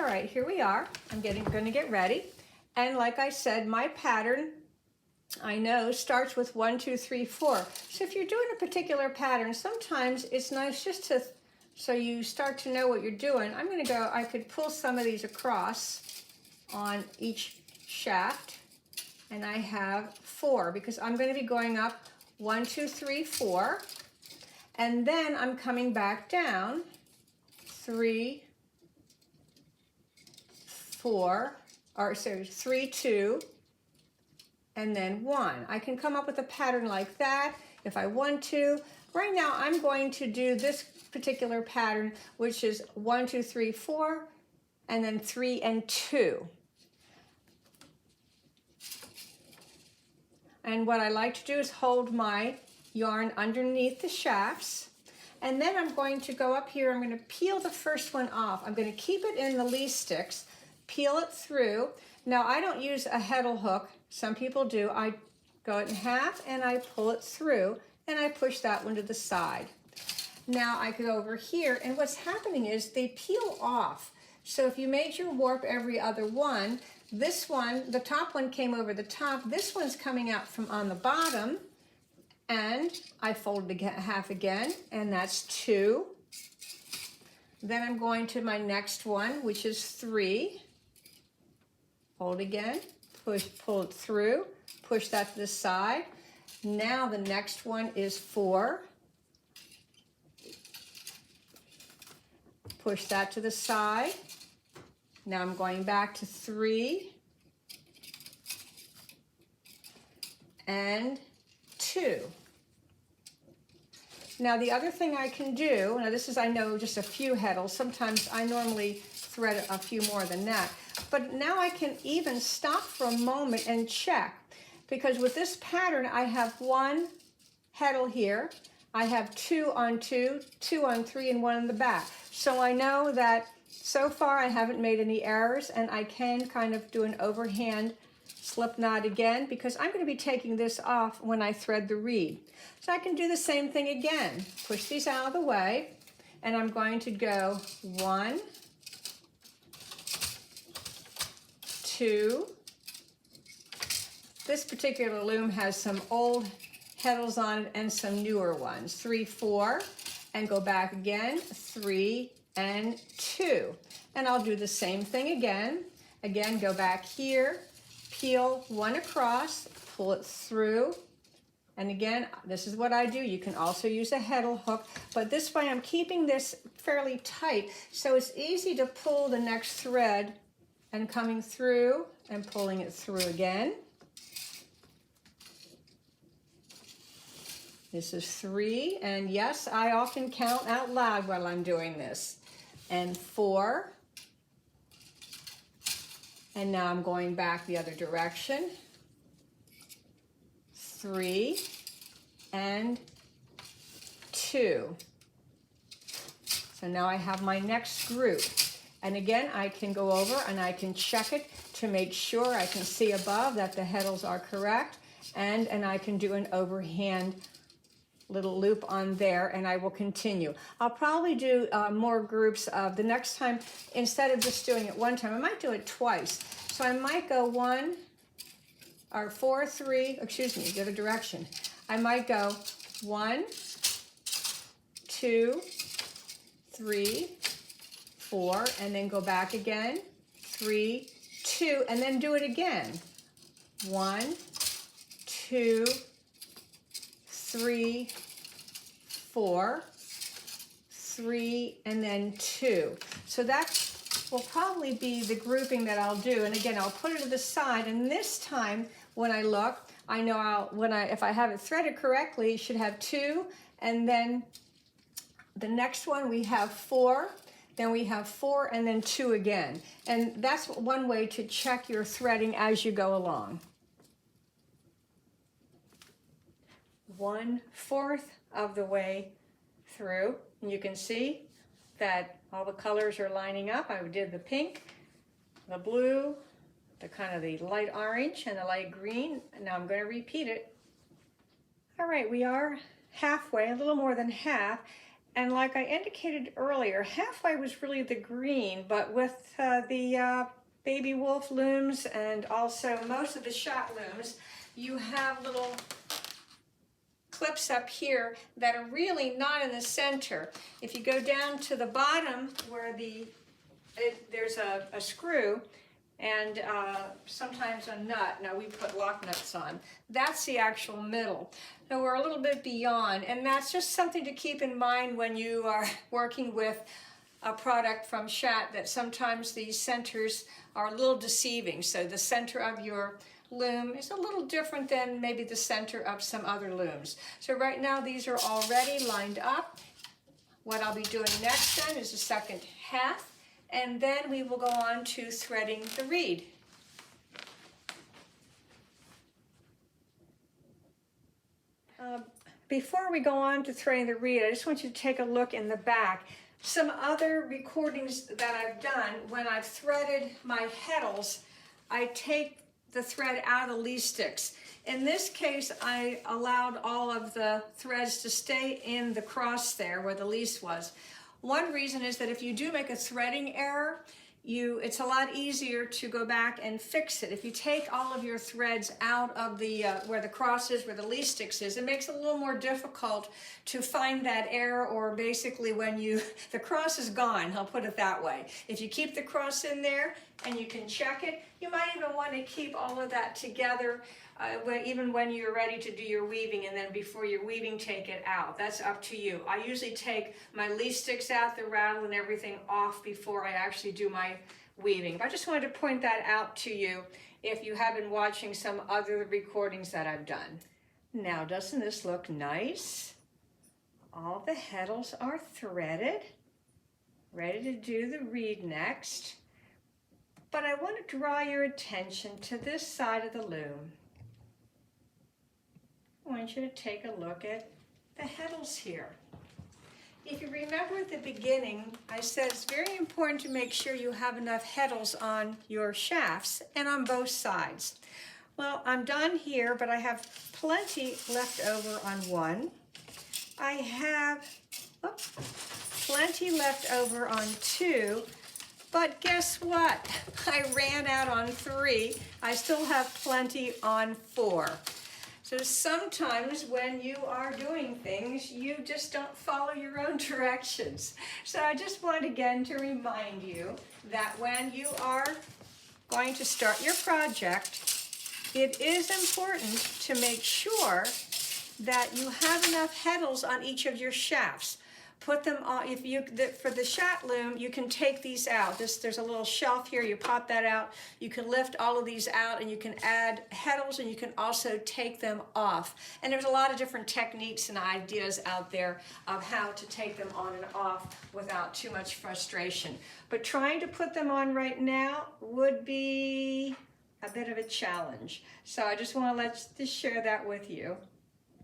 All right, here we are. I'm going to get ready. And like I said, my pattern, I know, starts with 1, 2, 3, 4. So if you're doing a particular pattern, sometimes it's nice just to, so you start to know what you're doing. I'm going to go, I could pull some of these across on each shaft. And I have 4 because I'm going to be going up 1, 2, 3, 4. And then I'm coming back down 3, 4, or sorry, 3, 2, and then 1. I can come up with a pattern like that if I want to. Right now I'm going to do this particular pattern, which is 1, 2, 3, 4, and then 3 and 2. And what I like to do is hold my yarn underneath the shafts. And then I'm going to go up here, I'm going to peel the first one off. I'm going to keep it in the lee sticks, peel it through. Now I don't use a heddle hook. Some people do. I go it in half and I pull it through and I push that one to the side. Now I go over here and what's happening is they peel off. So if you made your warp every other one, this one, the top one came over the top. This one's coming out from on the bottom. And I fold it half again, and that's 2. Then I'm going to my next one, which is 3. Fold again, push, pull it through, push that to the side. Now the next one is 4. Push that to the side. Now I'm going back to 3 and 2. Now the other thing I can do, now this is, I know, just a few heddles. Sometimes I normally thread a few more than that. But now I can even stop for a moment and check. Because with this pattern, I have 1 heddle here. I have 2 on 2, 2 on 3, and 1 in the back. So I know that so far I haven't made any errors, and I can kind of do an overhand slip knot again because I'm going to be taking this off when I thread the reed. So I can do the same thing again. Push these out of the way, and I'm going to go 1, 2. This particular loom has some old heddles on it and some newer ones. 3, 4, and go back again, 3 and 2. And I'll do the same thing again. Again, go back here, peel 1 across, pull it through, and again, this is what I do. You can also use a heddle hook, but this way I'm keeping this fairly tight, so it's easy to pull the next thread and coming through and pulling it through again. This is 3, and yes, I often count out loud while I'm doing this. And 4. And now I'm going back the other direction. 3 and 2. So now I have my next group. And again, I can go over and I can check it to make sure I can see above that the heddles are correct. And I can do an overhand little loop on there, and I will continue. I'll probably do more groups of the next time. Instead of just doing it one time, I might do it twice. So I might go 1 or 4, 3, excuse me, the other direction. I might go 1, 2, 3, 4, and then go back again, 3, 2, and then do it again. 1, 2, 3, 4, 3, and then 2. So that will probably be the grouping that I'll do. And again, I'll put it to the side. And this time, when I look, I know if I have it threaded correctly, it should have 2. And then the next one we have 4. Then we have 4 and then 2 again. And that's one way to check your threading as you go along. 1/4 of the way through, and you can see that all the colors are lining up. I did the pink, the blue, the kind of the light orange, and the light green, and now I'm going to repeat it. All right, we are halfway, a little more than half, And like I indicated earlier, halfway was really the green, but with the baby wolf looms and also most of the shot looms, you have little clips up here that are really not in the center. If you go down to the bottom where there's a screw and sometimes a nut. Now we put lock nuts on. That's the actual middle. Now we're a little bit beyond, and that's just something to keep in mind when you are working with a product from Shat, that sometimes these centers are a little deceiving. So the center of your loom is a little different than maybe the center of some other looms. So right now these are already lined up. What I'll be doing next then is the second half, and then we will go on to threading the reed. Before we go on to threading the reed, I just want you to take a look in the back. Some other recordings that I've done, when I've threaded my heddles, I take the thread out of the lead sticks. In this case, I allowed all of the threads to stay in the cross there where the least was. One reason is that if you do make a threading error, it's a lot easier to go back and fix it. If you take all of your threads out of the where the cross is, where the lead sticks is, it makes it a little more difficult to find that error, or basically when the cross is gone, I'll put it that way. If you keep the cross in there and you can check it, you might even want to keep all of that together even when you're ready to do your weaving, and then before you're weaving, take it out. That's up to you. I usually take my lead sticks out, the rattle and everything off before I actually do my weaving. But I just wanted to point that out to you if you have been watching some other recordings that I've done. Now, doesn't this look nice? All the heddles are threaded, ready to do the reed next. But I want to draw your attention to this side of the loom. I want you to take a look at the heddles here. If you remember at the beginning, I said it's very important to make sure you have enough heddles on your shafts and on both sides. Well, I'm done here, but I have plenty left over on one. I have plenty left over on two, but guess what? I ran out on three. I still have plenty on four. So sometimes when you are doing things, you just don't follow your own directions. So I just want again to remind you that when you are going to start your project, it is important to make sure that you have enough heddles on each of your shafts. Put them on. For the Shat loom, you can take these out. There's a little shelf here, you pop that out. You can lift all of these out and you can add heddles, and you can also take them off. And there's a lot of different techniques and ideas out there of how to take them on and off without too much frustration. But trying to put them on right now would be a bit of a challenge. So I just want to share that with you.